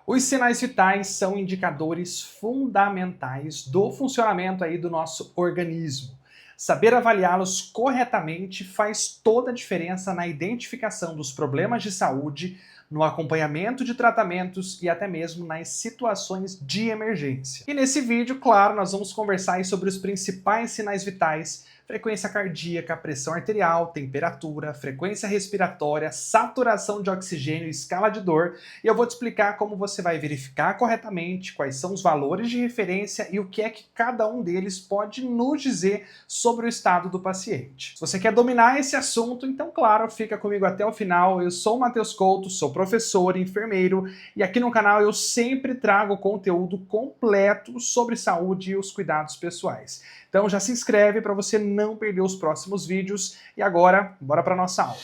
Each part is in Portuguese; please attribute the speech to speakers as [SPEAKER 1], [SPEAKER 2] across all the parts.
[SPEAKER 1] Os sinais vitais são indicadores fundamentais do funcionamento aí do nosso organismo. Saber avaliá-los corretamente faz toda a diferença na identificação dos problemas de saúde, no acompanhamento de tratamentos e até mesmo nas situações de emergência. E nesse vídeo, claro, nós vamos conversar aí sobre os principais sinais vitais: frequência cardíaca, pressão arterial, temperatura, frequência respiratória, saturação de oxigênio e escala de dor. E eu vou te explicar como você vai verificar corretamente quais são os valores de referência e o que é que cada um deles pode nos dizer sobre o estado do paciente. Se você quer dominar esse assunto, então claro, fica comigo até o final. Eu sou o Matheus Couto, sou professor, enfermeiro, e aqui no canal eu sempre trago conteúdo completo sobre saúde e os cuidados pessoais. Então já se inscreve para você não perder os próximos vídeos. E agora, bora para nossa aula.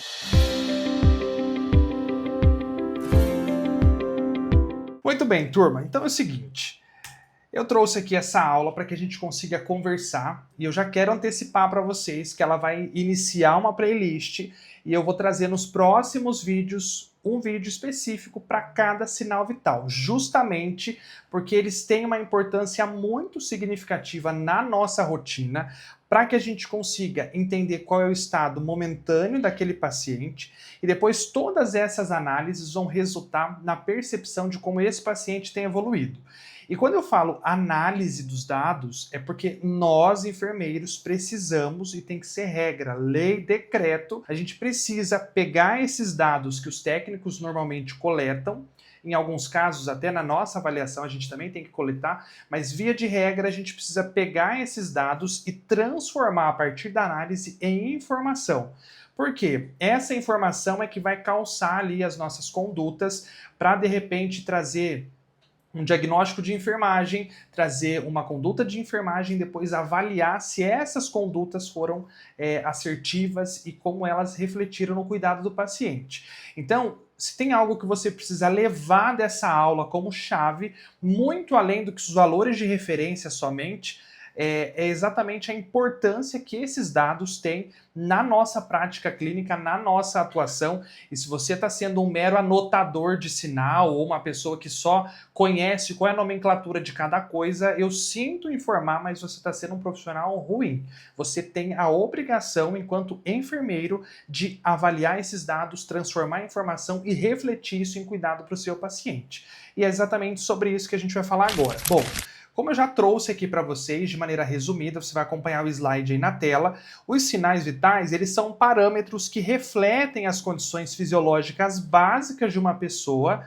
[SPEAKER 1] Muito bem, turma. Então é o seguinte, eu trouxe aqui essa aula para que a gente consiga conversar e eu já quero antecipar para vocês que ela vai iniciar uma playlist e eu vou trazer nos próximos vídeos um vídeo específico para cada sinal vital, justamente porque eles têm uma importância muito significativa na nossa rotina, para que a gente consiga entender qual é o estado momentâneo daquele paciente e depois todas essas análises vão resultar na percepção de como esse paciente tem evoluído. E quando eu falo análise dos dados, é porque nós, enfermeiros, precisamos, e tem que ser regra, lei, decreto, a gente precisa pegar esses dados que os técnicos normalmente coletam, em alguns casos, até na nossa avaliação, a gente também tem que coletar, mas via de regra, a gente precisa pegar esses dados e transformar a partir da análise em informação. Por quê? Essa informação é que vai calçar ali as nossas condutas para, de repente, trazer um diagnóstico de enfermagem, trazer uma conduta de enfermagem, depois avaliar se essas condutas foram assertivas e como elas refletiram no cuidado do paciente. Então, se tem algo que você precisa levar dessa aula como chave, muito além do que os valores de referência somente, é exatamente a importância que esses dados têm na nossa prática clínica, na nossa atuação. E se você está sendo um mero anotador de sinal ou uma pessoa que só conhece qual é a nomenclatura de cada coisa, eu sinto informar, mas você está sendo um profissional ruim. Você tem a obrigação, enquanto enfermeiro, de avaliar esses dados, transformar a informação e refletir isso em cuidado para o seu paciente. E é exatamente sobre isso que a gente vai falar agora. Bom, como eu já trouxe aqui para vocês de maneira resumida, você vai acompanhar o slide aí na tela, os sinais vitais, eles são parâmetros que refletem as condições fisiológicas básicas de uma pessoa,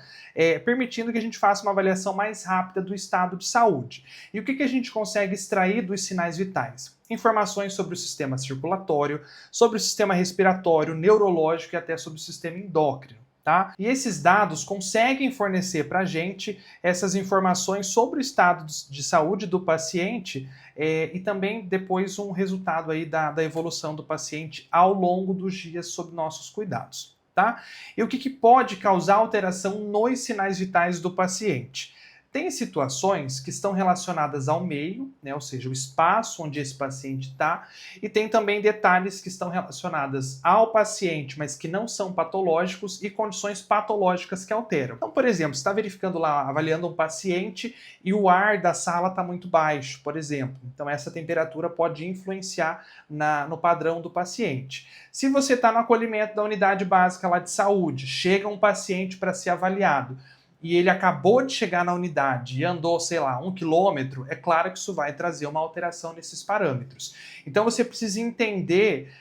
[SPEAKER 1] permitindo que a gente faça uma avaliação mais rápida do estado de saúde. E o que a gente consegue extrair dos sinais vitais? Informações sobre o sistema circulatório, sobre o sistema respiratório, neurológico e até sobre o sistema endócrino. Tá? E esses dados conseguem fornecer para a gente essas informações sobre o estado de saúde do paciente e também depois um resultado aí da evolução do paciente ao longo dos dias sob nossos cuidados. Tá? E o que pode causar alteração nos sinais vitais do paciente? Tem situações que estão relacionadas ao meio, né, ou seja, o espaço onde esse paciente está, e tem também detalhes que estão relacionados ao paciente, mas que não são patológicos, e condições patológicas que alteram. Então, por exemplo, você está verificando lá, avaliando um paciente e o ar da sala está muito baixo, por exemplo. Então, essa temperatura pode influenciar no padrão do paciente. Se você está no acolhimento da unidade básica lá de saúde, chega um paciente para ser avaliado, e ele acabou de chegar na unidade e andou, sei lá, 1 quilômetro, é claro que isso vai trazer uma alteração nesses parâmetros. Então você precisa entender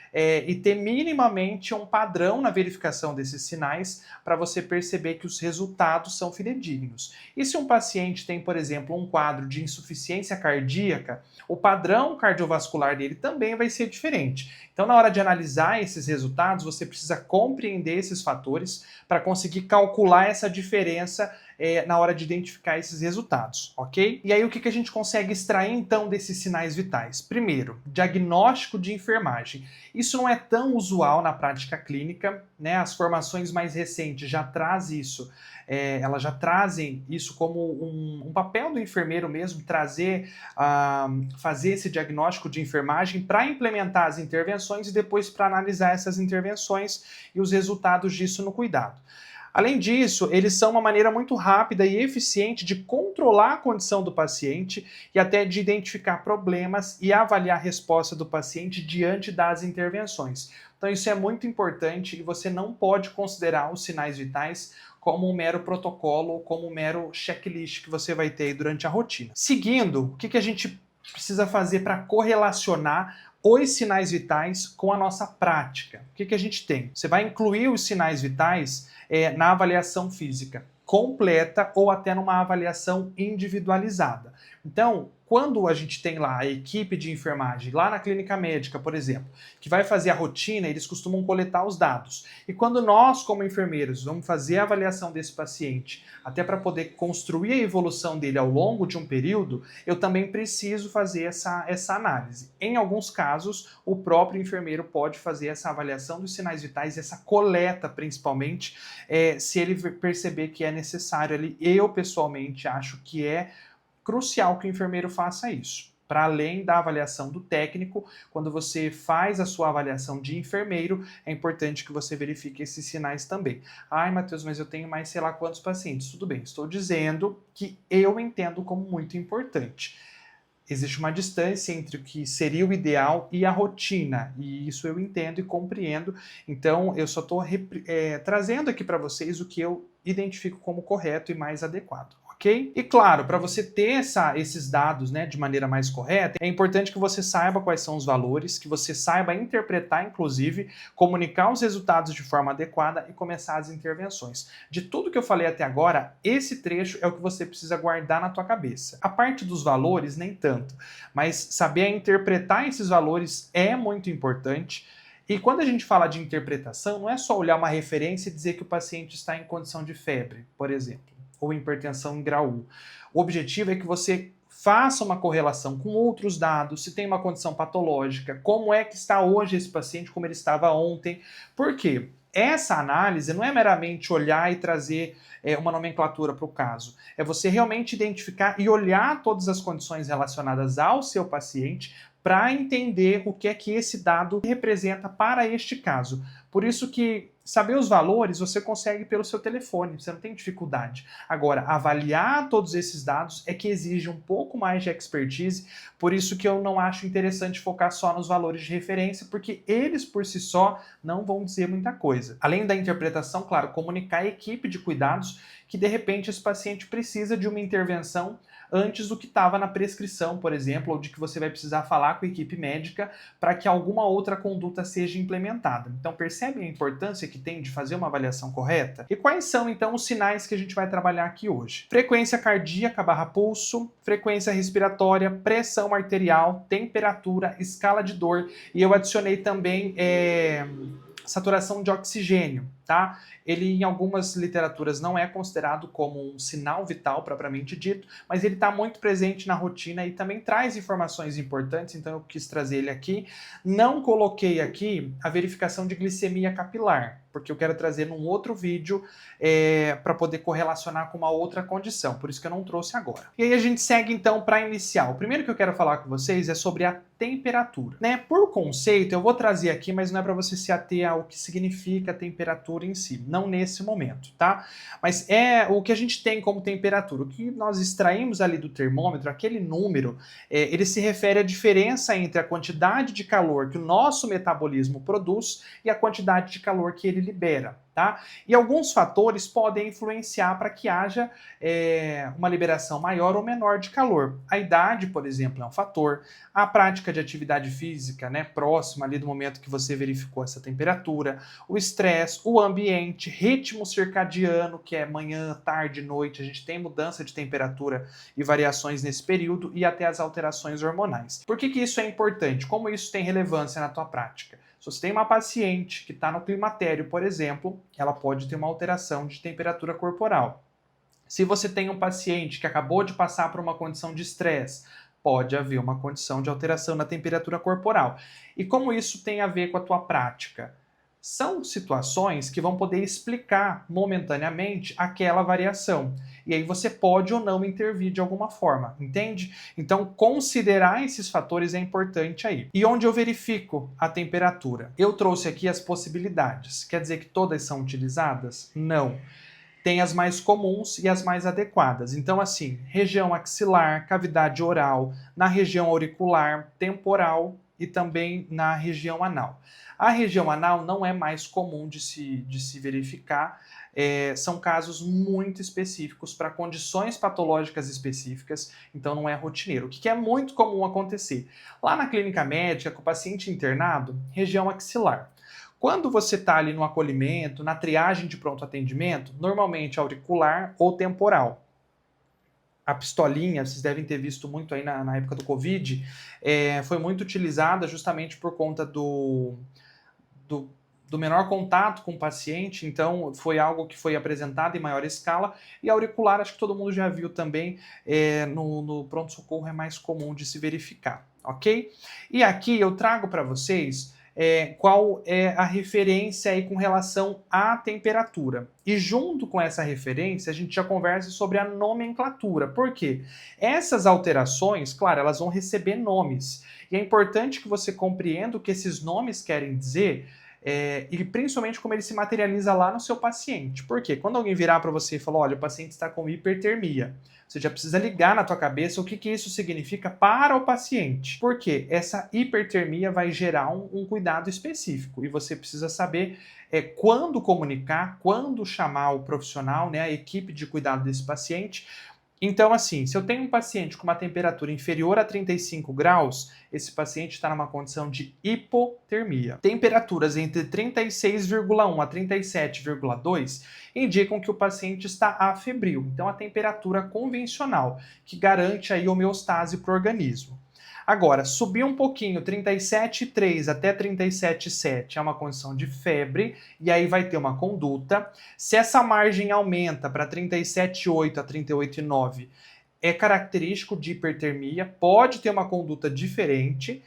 [SPEAKER 1] e ter minimamente um padrão na verificação desses sinais para você perceber que os resultados são fidedignos. E se um paciente tem, por exemplo, um quadro de insuficiência cardíaca, o padrão cardiovascular dele também vai ser diferente. Então, na hora de analisar esses resultados, você precisa compreender esses fatores para conseguir calcular essa diferença na hora de identificar esses resultados, ok? E aí o que a gente consegue extrair então desses sinais vitais? Primeiro, diagnóstico de enfermagem. Isso não é tão usual na prática clínica, né? As formações mais recentes já trazem isso, elas já trazem isso como um papel do enfermeiro mesmo, fazer esse diagnóstico de enfermagem para implementar as intervenções e depois para analisar essas intervenções e os resultados disso no cuidado. Além disso, eles são uma maneira muito rápida e eficiente de controlar a condição do paciente e até de identificar problemas e avaliar a resposta do paciente diante das intervenções. Então isso é muito importante e você não pode considerar os sinais vitais como um mero protocolo ou como um mero checklist que você vai ter durante a rotina. Seguindo, o que a gente precisa fazer para correlacionar os sinais vitais com a nossa prática? O que a gente tem? Você vai incluir os sinais vitais na avaliação física completa ou até numa avaliação individualizada. Então, quando a gente tem lá a equipe de enfermagem, lá na clínica médica, por exemplo, que vai fazer a rotina, eles costumam coletar os dados. E quando nós, como enfermeiros, vamos fazer a avaliação desse paciente, até para poder construir a evolução dele ao longo de um período, eu também preciso fazer essa análise. Em alguns casos, o próprio enfermeiro pode fazer essa avaliação dos sinais vitais, essa coleta principalmente, se ele perceber que é necessário ali. Eu, pessoalmente, acho que é crucial que o enfermeiro faça isso. Para além da avaliação do técnico, quando você faz a sua avaliação de enfermeiro, é importante que você verifique esses sinais também. Ai, Matheus, mas eu tenho mais sei lá quantos pacientes. Tudo bem, estou dizendo que eu entendo como muito importante. Existe uma distância entre o que seria o ideal e a rotina, e isso eu entendo e compreendo, então eu só estou trazendo aqui para vocês o que eu identifico como correto e mais adequado. Ok? E claro, para você ter esses dados, né, de maneira mais correta, é importante que você saiba quais são os valores, que você saiba interpretar, inclusive, comunicar os resultados de forma adequada e começar as intervenções. De tudo que eu falei até agora, esse trecho é o que você precisa guardar na tua cabeça. A parte dos valores, nem tanto, mas saber interpretar esses valores é muito importante. E quando a gente fala de interpretação, não é só olhar uma referência e dizer que o paciente está em condição de febre, por exemplo, ou hipertensão em grau 1. O objetivo é que você faça uma correlação com outros dados, se tem uma condição patológica, como é que está hoje esse paciente, como ele estava ontem. Por quê? Essa análise não é meramente olhar e trazer uma nomenclatura para o caso. É você realmente identificar e olhar todas as condições relacionadas ao seu paciente para entender o que é que esse dado representa para este caso. Por isso que saber os valores você consegue pelo seu telefone, você não tem dificuldade. Agora, avaliar todos esses dados é que exige um pouco mais de expertise, por isso que eu não acho interessante focar só nos valores de referência, porque eles por si só não vão dizer muita coisa. Além da interpretação, claro, comunicar a equipe de cuidados que de repente esse paciente precisa de uma intervenção antes do que estava na prescrição, por exemplo, ou de que você vai precisar falar com a equipe médica para que alguma outra conduta seja implementada. Então percebe a importância que tem de fazer uma avaliação correta? E quais são então os sinais que a gente vai trabalhar aqui hoje? Frequência cardíaca / pulso, frequência respiratória, pressão arterial, temperatura, escala de dor, e eu adicionei também saturação de oxigênio, tá? Ele em algumas literaturas não é considerado como um sinal vital propriamente dito, mas ele está muito presente na rotina e também traz informações importantes, então eu quis trazer ele aqui. Não coloquei aqui a verificação de glicemia capilar, porque eu quero trazer num outro vídeo para poder correlacionar com uma outra condição, por isso que eu não trouxe agora. E aí a gente segue então para iniciar. O primeiro que eu quero falar com vocês é sobre a temperatura, né? Por conceito, eu vou trazer aqui, mas não é para você se ater ao que significa a temperatura em si, não nesse momento, tá? Mas é o que a gente tem como temperatura, o que nós extraímos ali do termômetro, aquele número, ele se refere à diferença entre a quantidade de calor que o nosso metabolismo produz e a quantidade de calor que ele libera, tá? E alguns fatores podem influenciar para que haja uma liberação maior ou menor de calor. A idade, por exemplo, é um fator, a prática de atividade física, né, próxima ali do momento que você verificou essa temperatura, o estresse, o ambiente, ritmo circadiano, que é manhã, tarde, noite, a gente tem mudança de temperatura e variações nesse período, e até as alterações hormonais. Por que isso é importante? Como isso tem relevância na tua prática? Se você tem uma paciente que está no climatério, por exemplo, ela pode ter uma alteração de temperatura corporal. Se você tem um paciente que acabou de passar por uma condição de estresse, pode haver uma condição de alteração na temperatura corporal. E como isso tem a ver com a tua prática? São situações que vão poder explicar momentaneamente aquela variação. E aí você pode ou não intervir de alguma forma, entende? Então considerar esses fatores é importante aí. E onde eu verifico a temperatura? Eu trouxe aqui as possibilidades. Quer dizer que todas são utilizadas? Não. tem as mais comuns e as mais adequadas. Então, assim, região axilar, cavidade oral, na região auricular, temporal e também na região anal. A região anal não é mais comum de se verificar, são casos muito específicos para condições patológicas específicas, então não é rotineiro. O que é muito comum acontecer? Lá na clínica médica, com o paciente internado, região axilar. Quando você está ali no acolhimento, na triagem de pronto atendimento, normalmente auricular ou temporal. A pistolinha, vocês devem ter visto muito aí na época do Covid, foi muito utilizada justamente por conta do menor contato com o paciente, então foi algo que foi apresentado em maior escala, e auricular, acho que todo mundo já viu também, no pronto-socorro é mais comum de se verificar, ok? E aqui eu trago para vocês qual é a referência aí com relação à temperatura. E junto com essa referência, a gente já conversa sobre a nomenclatura. Por quê? Essas alterações, claro, elas vão receber nomes. E é importante que você compreenda o que esses nomes querem dizer, e principalmente como ele se materializa lá no seu paciente. Por quê? Quando alguém virar para você e falar, olha, o paciente está com hipertermia, você já precisa ligar na tua cabeça o que isso significa para o paciente. Porque essa hipertermia vai gerar um cuidado específico e você precisa saber quando comunicar, quando chamar o profissional, né, a equipe de cuidado desse paciente. Então, assim, se eu tenho um paciente com uma temperatura inferior a 35 graus, esse paciente está numa condição de hipotermia. Temperaturas entre 36,1 a 37,2 indicam que o paciente está afebril. Então, a temperatura convencional, que garante aí homeostase para o organismo. Agora, subir um pouquinho, 37,3 até 37,7 é uma condição de febre, e aí vai ter uma conduta. Se essa margem aumenta para 37,8 a 38,9, é característico de hipertermia, pode ter uma conduta diferente.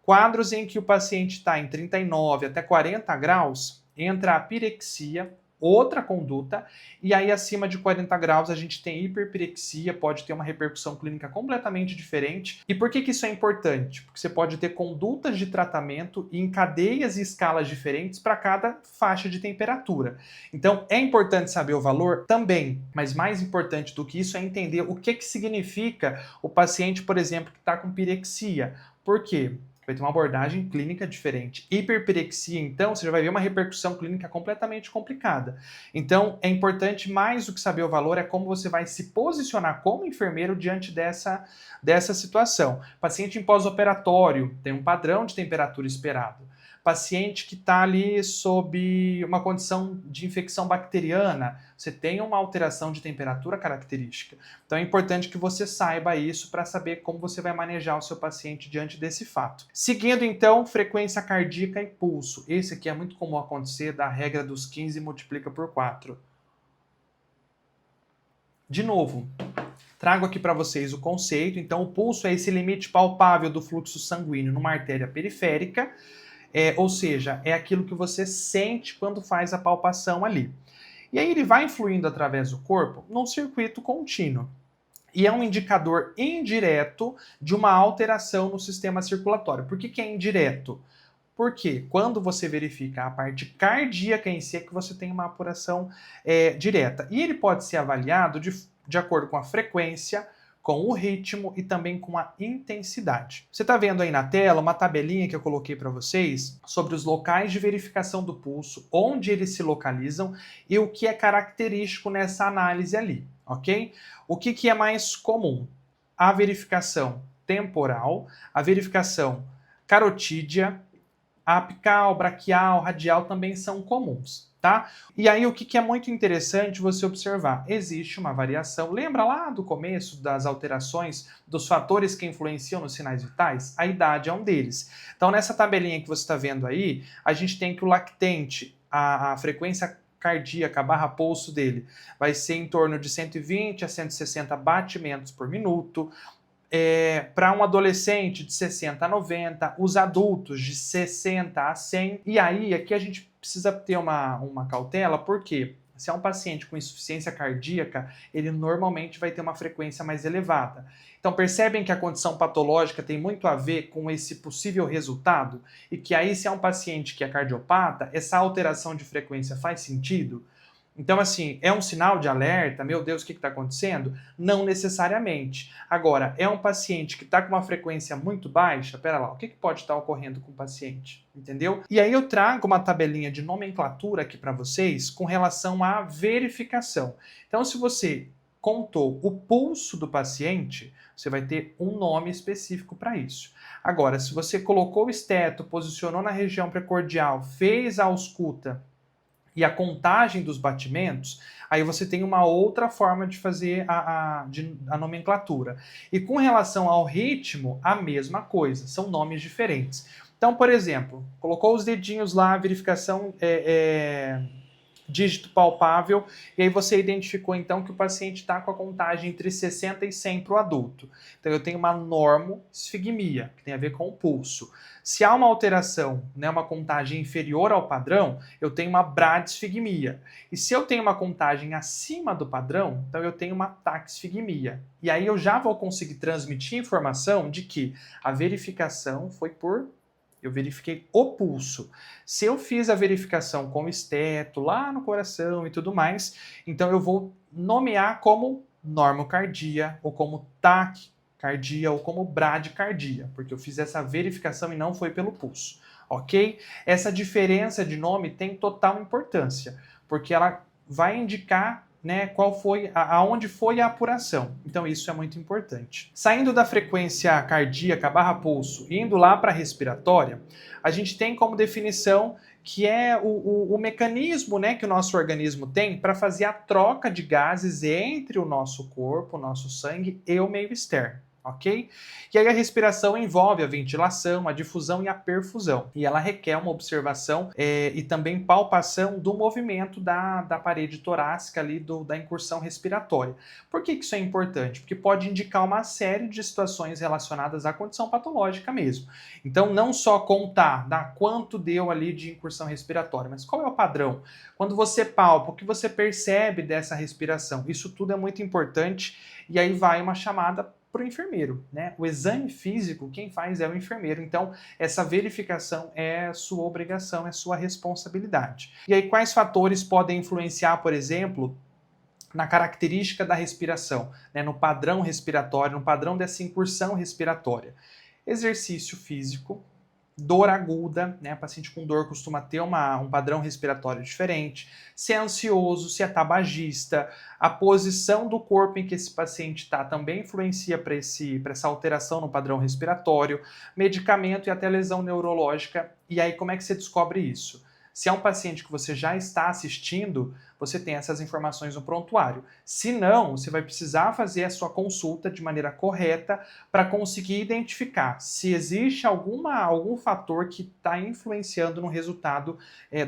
[SPEAKER 1] Quadros em que o paciente está em 39 até 40 graus, entra a pirexia, outra conduta, e aí acima de 40 graus a gente tem hiperpirexia, pode ter uma repercussão clínica completamente diferente. E por que isso é importante? Porque você pode ter condutas de tratamento em cadeias e escalas diferentes para cada faixa de temperatura. Então é importante saber o valor também, mas mais importante do que isso é entender o que significa o paciente, por exemplo, que está com pirexia. Por quê? Vai ter uma abordagem clínica diferente. Hiperpirexia, então, você já vai ver uma repercussão clínica completamente complicada. Então, é importante, mais do que saber o valor, é como você vai se posicionar como enfermeiro diante dessa situação. Paciente em pós-operatório tem um padrão de temperatura esperado. Paciente que está ali sob uma condição de infecção bacteriana, você tem uma alteração de temperatura característica. Então é importante que você saiba isso para saber como você vai manejar o seu paciente diante desse fato. Seguindo então, frequência cardíaca e pulso. Esse aqui é muito comum acontecer, da regra dos 15 multiplica por 4. De novo, trago aqui para vocês o conceito. Então o pulso é esse limite palpável do fluxo sanguíneo numa artéria periférica, ou seja, é aquilo que você sente quando faz a palpação ali. E aí ele vai influindo através do corpo num circuito contínuo. E é um indicador indireto de uma alteração no sistema circulatório. Por que é indireto? Porque quando você verifica a parte cardíaca em si é que você tem uma apuração direta. E ele pode ser avaliado de acordo com a frequência, com o ritmo e também com a intensidade. Você está vendo aí na tela uma tabelinha que eu coloquei para vocês sobre os locais de verificação do pulso, onde eles se localizam e o que é característico nessa análise ali, ok? O que é mais comum? A verificação temporal, a verificação carotídea, a apical, braquial, radial também são comuns, tá? E aí o que é muito interessante você observar? Existe uma variação. Lembra lá do começo das alterações dos fatores que influenciam nos sinais vitais? A idade é um deles. Então nessa tabelinha que você está vendo aí, a gente tem que o lactente, a frequência cardíaca barra pulso dele vai ser em torno de 120 a 160 batimentos por minuto. Para um adolescente de 60 a 90, os adultos de 60 a 100. E aí, aqui a gente precisa ter uma cautela, porque se é um paciente com insuficiência cardíaca, ele normalmente vai ter uma frequência mais elevada. Então percebem que a condição patológica tem muito a ver com esse possível resultado? E que aí, se é um paciente que é cardiopata, essa alteração de frequência faz sentido? Então, assim, é um sinal de alerta? Meu Deus, o que está acontecendo? Não necessariamente. Agora, é um paciente que está com uma frequência muito baixa? Pera lá, o que pode estar ocorrendo com o paciente? Entendeu? E aí eu trago uma tabelinha de nomenclatura aqui para vocês com relação à verificação. Então, se você contou o pulso do paciente, você vai ter um nome específico para isso. Agora, se você colocou o esteto, posicionou na região precordial, fez a ausculta e a contagem dos batimentos, aí você tem uma outra forma de fazer a nomenclatura. E com relação ao ritmo, a mesma coisa, são nomes diferentes. Então, por exemplo, colocou os dedinhos lá, verificação dígito palpável, e aí você identificou então que o paciente está com a contagem entre 60 e 100 para o adulto. Então eu tenho uma normosfigmia, que tem a ver com o pulso. Se há uma alteração, né, uma contagem inferior ao padrão, eu tenho uma bradisfigmia. E se eu tenho uma contagem acima do padrão, então eu tenho uma taquisfigmia. E aí eu já vou conseguir transmitir informação de que a verificação foi eu verifiquei o pulso. Se eu fiz a verificação com esteto, lá no coração e tudo mais, então eu vou nomear como normocardia, ou como taquicardia, ou como bradicardia, porque eu fiz essa verificação e não foi pelo pulso, ok? Essa diferença de nome tem total importância, porque ela vai indicar, né, qual foi, aonde foi a apuração. Então isso é muito importante. Saindo da frequência cardíaca barra pulso, indo lá para a respiratória, a gente tem como definição que é o mecanismo, né, que o nosso organismo tem para fazer a troca de gases entre o nosso corpo, o nosso sangue e o meio externo. Ok? E aí a respiração envolve a ventilação, a difusão e a perfusão. E ela requer uma observação e também palpação do movimento da parede torácica ali da incursão respiratória. Por que isso é importante? Porque pode indicar uma série de situações relacionadas à condição patológica mesmo. Então não só contar, quanto deu ali de incursão respiratória, mas qual é o padrão? Quando você palpa, o que você percebe dessa respiração? Isso tudo é muito importante e aí vai uma chamada para o enfermeiro, né? O exame físico, quem faz é o enfermeiro. Então, essa verificação é sua obrigação, é sua responsabilidade. E aí, quais fatores podem influenciar, por exemplo, na característica da respiração, né? No padrão respiratório, no padrão dessa incursão respiratória? Exercício físico, dor aguda, né? O paciente com dor costuma ter um padrão respiratório diferente. Se é ansioso, se é tabagista, a posição do corpo em que esse paciente está também influencia para essa alteração no padrão respiratório, medicamento e até lesão neurológica. E aí, como é que você descobre isso? Se é um paciente que você já está assistindo, você tem essas informações no prontuário. Se não, você vai precisar fazer a sua consulta de maneira correta para conseguir identificar se existe algum fator que está influenciando no resultado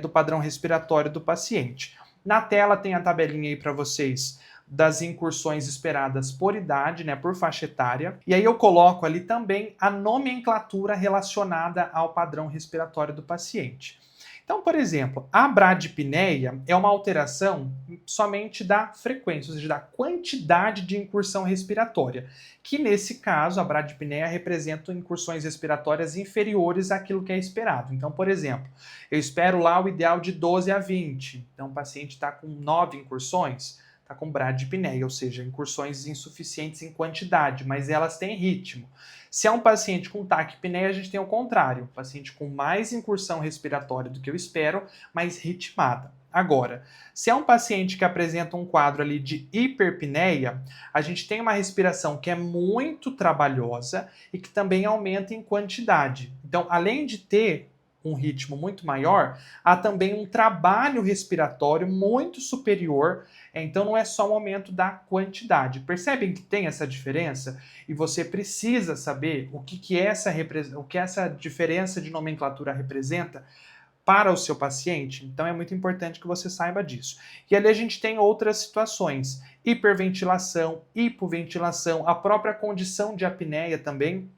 [SPEAKER 1] do padrão respiratório do paciente. Na tela tem a tabelinha aí para vocês das incursões esperadas por idade, né, por faixa etária. E aí eu coloco ali também a nomenclatura relacionada ao padrão respiratório do paciente. Então, por exemplo, a bradipneia é uma alteração somente da frequência, ou seja, da quantidade de incursão respiratória, que nesse caso a bradipneia representa incursões respiratórias inferiores àquilo que é esperado. Então, por exemplo, eu espero lá o ideal de 12 a 20, então o paciente está com 9 incursões, está com bradipneia, ou seja, incursões insuficientes em quantidade, mas elas têm ritmo. Se é um paciente com taquipneia, a gente tem o contrário, um paciente com mais incursão respiratória do que eu espero, mas ritmada. Agora, se é um paciente que apresenta um quadro ali de hiperpneia, a gente tem uma respiração que é muito trabalhosa e que também aumenta em quantidade. Então, além de ter um ritmo muito maior, há também um trabalho respiratório muito superior, então não é só um aumento da quantidade. Percebem que tem essa diferença? E você precisa saber o que essa diferença de nomenclatura representa para o seu paciente, então é muito importante que você saiba disso. E ali a gente tem outras situações, hiperventilação, hipoventilação, a própria condição de apneia também.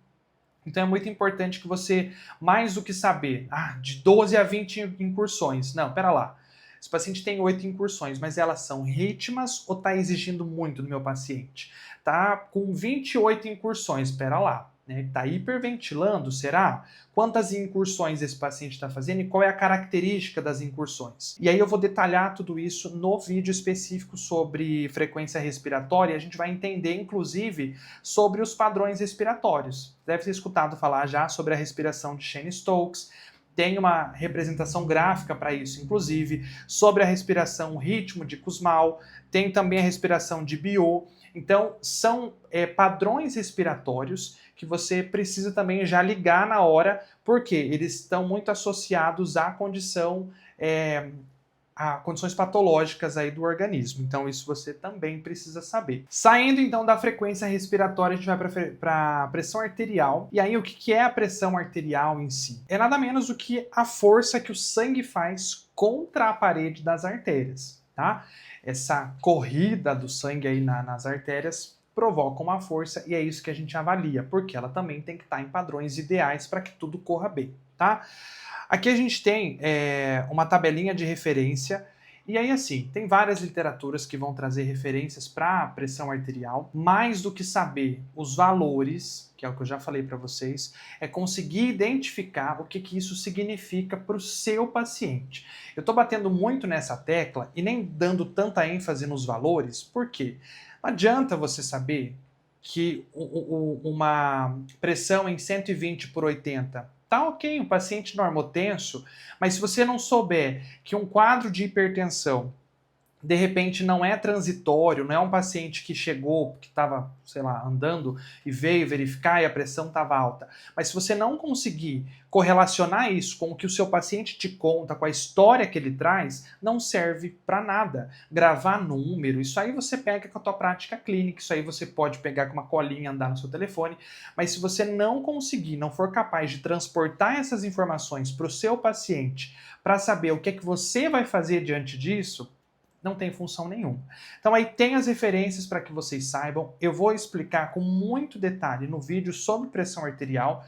[SPEAKER 1] Então é muito importante que você, mais do que saber, de 12 a 20 incursões. Não, pera lá. Esse paciente tem 8 incursões, mas elas são ritmas ou está exigindo muito do meu paciente? Tá com 28 incursões, pera lá. né? Está hiperventilando, será? Quantas incursões esse paciente está fazendo e qual é a característica das incursões? E aí eu vou detalhar tudo isso no vídeo específico sobre frequência respiratória. A gente vai entender, inclusive, sobre os padrões respiratórios. Deve ter escutado falar já sobre a respiração de Cheyne-Stokes. Tem uma representação gráfica para isso, inclusive, sobre a respiração, o ritmo de Kussmaul, tem também a respiração de Biot. Então, são padrões respiratórios que você precisa também já ligar na hora, porque eles estão muito associados à condição, a condições patológicas aí do organismo. Então, isso você também precisa saber. Saindo, então, da frequência respiratória, a gente vai para a pressão arterial. E aí, o que é a pressão arterial em si? É nada menos do que a força que o sangue faz contra a parede das artérias, tá? Essa corrida do sangue aí nas artérias provoca uma força e é isso que a gente avalia, porque ela também tem que estar em padrões ideais para que tudo corra bem, tá? Aqui a gente tem uma tabelinha de referência, e aí assim, tem várias literaturas que vão trazer referências para a pressão arterial. Mais do que saber os valores, que é o que eu já falei para vocês, é conseguir identificar o que isso significa para o seu paciente. Eu estou batendo muito nessa tecla e nem dando tanta ênfase nos valores, por quê? Não adianta você saber que uma pressão em 120/80 tá ok, um paciente normotenso, mas se você não souber que um quadro de hipertensão de repente não é transitório, não é um paciente que chegou, que estava, sei lá, andando e veio verificar e a pressão estava alta. Mas se você não conseguir correlacionar isso com o que o seu paciente te conta, com a história que ele traz, não serve para nada. Gravar número, isso aí você pega com a tua prática clínica, isso aí você pode pegar com uma colinha e andar no seu telefone, mas se você não conseguir, não for capaz de transportar essas informações para o seu paciente, para saber o que é que você vai fazer diante disso, não tem função nenhuma. Então aí tem as referências para que vocês saibam. Eu vou explicar com muito detalhe no vídeo sobre pressão arterial.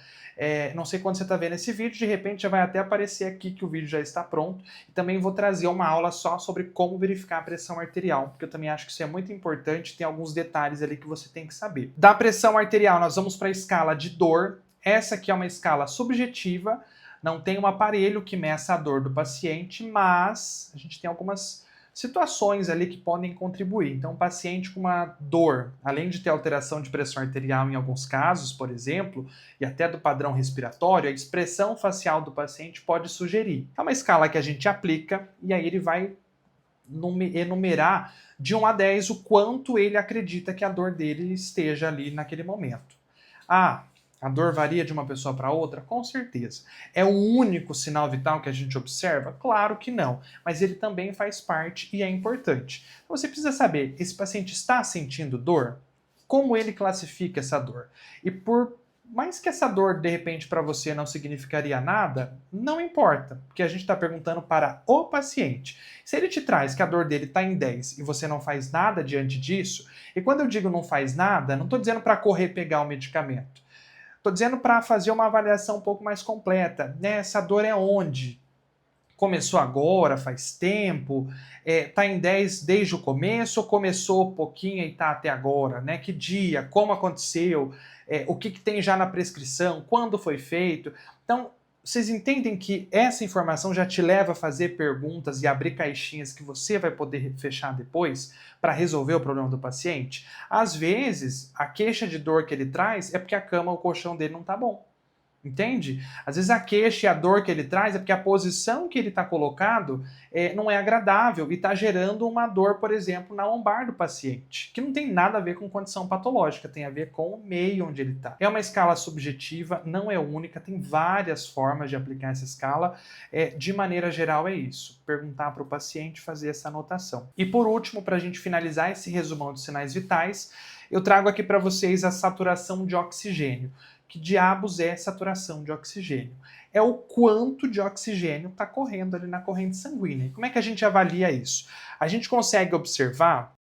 [SPEAKER 1] Não sei quando você está vendo esse vídeo, de repente já vai até aparecer aqui que o vídeo já está pronto. E também vou trazer uma aula só sobre como verificar a pressão arterial, porque eu também acho que isso é muito importante, tem alguns detalhes ali que você tem que saber. Da pressão arterial, nós vamos para a escala de dor. Essa aqui é uma escala subjetiva, não tem um aparelho que meça a dor do paciente, mas a gente tem algumas situações ali que podem contribuir. Então, um paciente com uma dor, além de ter alteração de pressão arterial em alguns casos, por exemplo, e até do padrão respiratório, a expressão facial do paciente pode sugerir. É uma escala que a gente aplica e aí ele vai enumerar de 1 a 10 o quanto ele acredita que a dor dele esteja ali naquele momento. A dor varia de uma pessoa para outra? Com certeza. É o único sinal vital que a gente observa? Claro que não, mas ele também faz parte e é importante. Então, você precisa saber, esse paciente está sentindo dor? Como ele classifica essa dor? E por mais que essa dor, de repente, para você não significaria nada, não importa, porque a gente está perguntando para o paciente. Se ele te traz que a dor dele está em 10 e você não faz nada diante disso, e quando eu digo não faz nada, não estou dizendo para correr pegar o medicamento. Estou dizendo para fazer uma avaliação um pouco mais completa, né? Essa dor é onde? Começou agora, faz tempo? Tá em 10 desde o começo ou começou pouquinho e tá até agora, né? Que dia? Como aconteceu? O que tem já na prescrição? Quando foi feito? Então, vocês entendem que essa informação já te leva a fazer perguntas e abrir caixinhas que você vai poder fechar depois para resolver o problema do paciente? Às vezes, a queixa de dor que ele traz é porque a cama, o colchão dele não está bom. Entende? Às vezes a queixa e a dor que ele traz é porque a posição que ele está colocado não é agradável e está gerando uma dor, por exemplo, na lombar do paciente, que não tem nada a ver com condição patológica, tem a ver com o meio onde ele está. É uma escala subjetiva, não é única, tem várias formas de aplicar essa escala. De maneira geral é isso, perguntar para o paciente, fazer essa anotação. E por último, para a gente finalizar esse resumão de sinais vitais, eu trago aqui para vocês a saturação de oxigênio. Que diabos é saturação de oxigênio? É o quanto de oxigênio está correndo ali na corrente sanguínea. E como é que a gente avalia isso? A gente consegue observar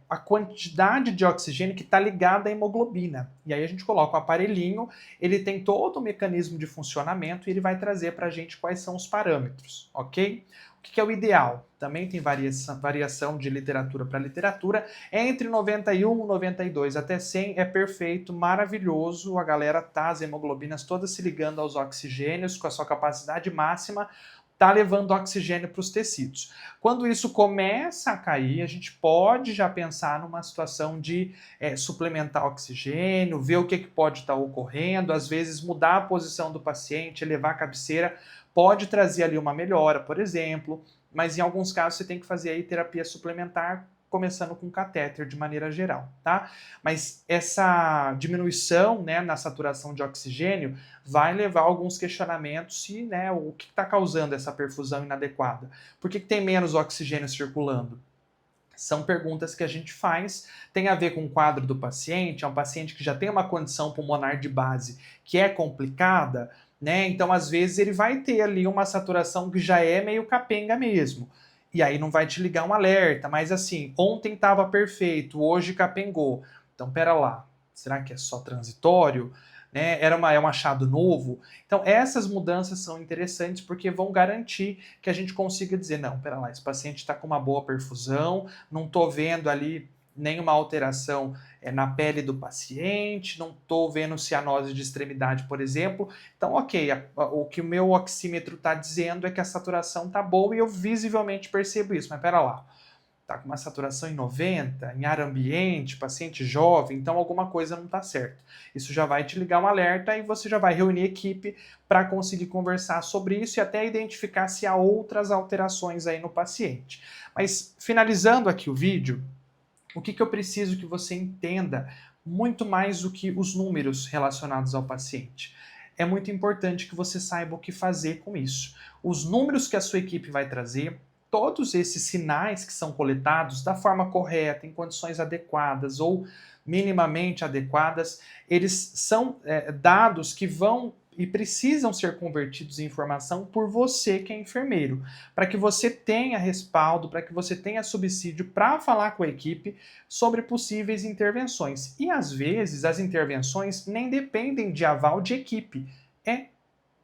[SPEAKER 1] a quantidade de oxigênio que está ligada à hemoglobina. E aí a gente coloca o aparelhinho, ele tem todo o mecanismo de funcionamento e ele vai trazer para a gente quais são os parâmetros, ok? O que é o ideal? Também tem variação de literatura para literatura. Entre 91, 92 até 100 é perfeito, maravilhoso. A galera tá, as hemoglobinas todas se ligando aos oxigênios com a sua capacidade máxima, tá levando oxigênio para os tecidos. Quando isso começa a cair, a gente pode já pensar numa situação de suplementar oxigênio, ver o que pode estar ocorrendo, às vezes mudar a posição do paciente, elevar a cabeceira, pode trazer ali uma melhora, por exemplo, mas em alguns casos você tem que fazer aí terapia suplementar, começando com catéter de maneira geral, tá? Mas essa diminuição, né, na saturação de oxigênio vai levar a alguns questionamentos se, né, o que está causando essa perfusão inadequada. Por que tem menos oxigênio circulando? São perguntas que a gente faz, tem a ver com o quadro do paciente, é um paciente que já tem uma condição pulmonar de base que é complicada, né? Então, às vezes, ele vai ter ali uma saturação que já é meio capenga mesmo. E aí não vai te ligar um alerta, mas assim, ontem estava perfeito, hoje capengou. Então, pera lá, será que é só transitório? Né? É um achado novo? Então, essas mudanças são interessantes porque vão garantir que a gente consiga dizer, não, pera lá, esse paciente está com uma boa perfusão, não estou vendo ali nenhuma alteração na pele do paciente, não estou vendo cianose de extremidade, por exemplo. Então, ok, o que o meu oxímetro está dizendo é que a saturação está boa e eu visivelmente percebo isso, mas pera lá, está com uma saturação em 90, em ar ambiente, paciente jovem, então alguma coisa não está certo. Isso já vai te ligar um alerta e você já vai reunir equipe para conseguir conversar sobre isso e até identificar se há outras alterações aí no paciente. Mas, finalizando aqui o vídeo, o que eu preciso que você entenda muito mais do que os números relacionados ao paciente? É muito importante que você saiba o que fazer com isso. Os números que a sua equipe vai trazer, todos esses sinais que são coletados da forma correta, em condições adequadas ou minimamente adequadas, eles são dados que vão e precisam ser convertidos em informação por você que é enfermeiro, para que você tenha respaldo, para que você tenha subsídio para falar com a equipe sobre possíveis intervenções. E às vezes as intervenções nem dependem de aval de equipe, é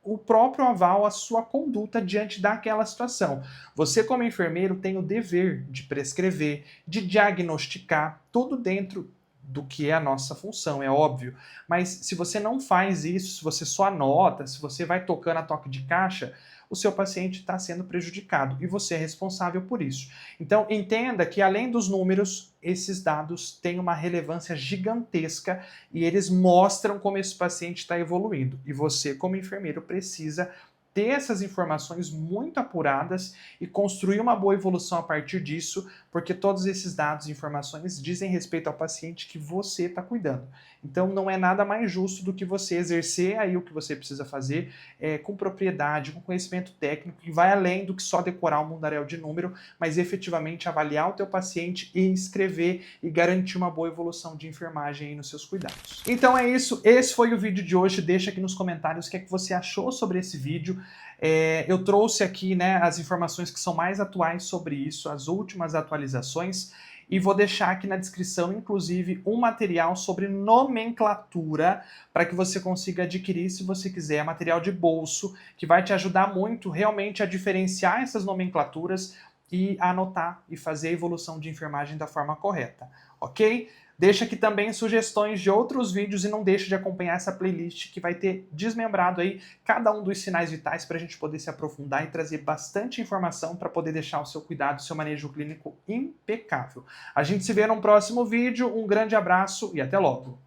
[SPEAKER 1] o próprio aval à sua conduta diante daquela situação. Você, como enfermeiro, tem o dever de prescrever, de diagnosticar, tudo dentro do que é a nossa função, é óbvio. Mas se você não faz isso, se você só anota, se você vai tocando a toque de caixa, o seu paciente está sendo prejudicado e você é responsável por isso. Então, entenda que além dos números, esses dados têm uma relevância gigantesca e eles mostram como esse paciente está evoluindo. E você, como enfermeiro, precisa ter essas informações muito apuradas e construir uma boa evolução a partir disso, porque todos esses dados e informações dizem respeito ao paciente que você está cuidando. Então não é nada mais justo do que você exercer aí o que você precisa fazer com propriedade, com conhecimento técnico, que vai além do que só decorar um mundaréu de número, mas efetivamente avaliar o teu paciente e escrever e garantir uma boa evolução de enfermagem aí nos seus cuidados. Então é isso, esse foi o vídeo de hoje, deixa aqui nos comentários o que é que você achou sobre esse vídeo. Eu trouxe aqui, né, as informações que são mais atuais sobre isso, as últimas atualizações, e vou deixar aqui na descrição, inclusive, um material sobre nomenclatura para que você consiga adquirir, se você quiser, material de bolso, que vai te ajudar muito realmente a diferenciar essas nomenclaturas e a anotar e fazer a evolução de enfermagem da forma correta, ok? Deixa aqui também sugestões de outros vídeos e não deixe de acompanhar essa playlist que vai ter desmembrado aí cada um dos sinais vitais para a gente poder se aprofundar e trazer bastante informação para poder deixar o seu cuidado, o seu manejo clínico impecável. A gente se vê num próximo vídeo, um grande abraço e até logo!